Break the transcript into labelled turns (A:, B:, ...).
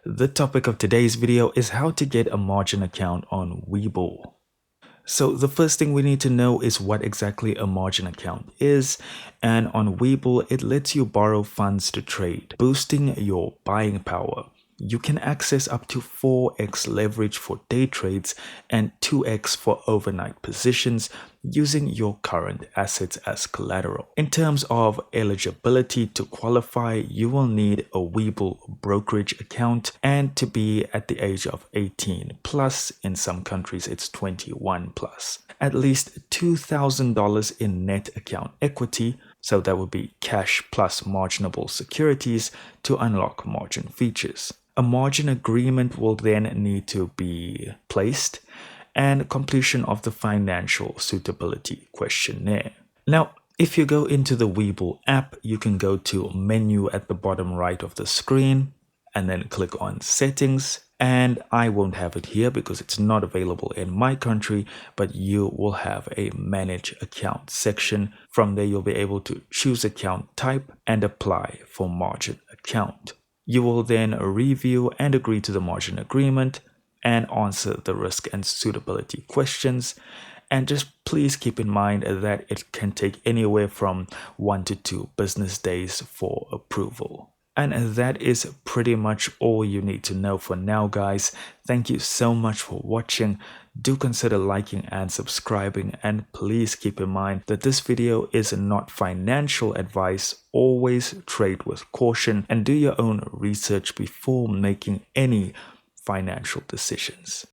A: The topic of today's video is how to get a margin account on Webull. So the first thing we need to know is what exactly a margin account is, and on Webull it lets you borrow funds to trade, boosting your buying power. You can access up to 4x leverage for day trades and 2x for overnight positions using your current assets as collateral. In terms of eligibility to qualify, you will need a Webull brokerage account and to be at the age of 18 plus. In some countries it's 21 plus. At least $2,000 in net account equity, so that would be cash plus marginable securities to unlock margin features. A margin agreement will then need to be placed and completion of the financial suitability questionnaire. Now, if you go into the Webull app, you can go to menu at the bottom right of the screen and then click on settings. And I won't have it here because it's not available in my country, but you will have a manage account section. From there, you'll be able to choose account type and apply for margin account. You will then review and agree to the margin agreement and answer the risk and suitability questions. And just please keep in mind that it can take anywhere from 1 to 2 business days for approval. And that is pretty much all you need to know for now, guys. Thank you so much for watching. Do consider liking and subscribing, and please keep in mind that this video is not financial advice. Always trade with caution and do your own research before making any financial decisions.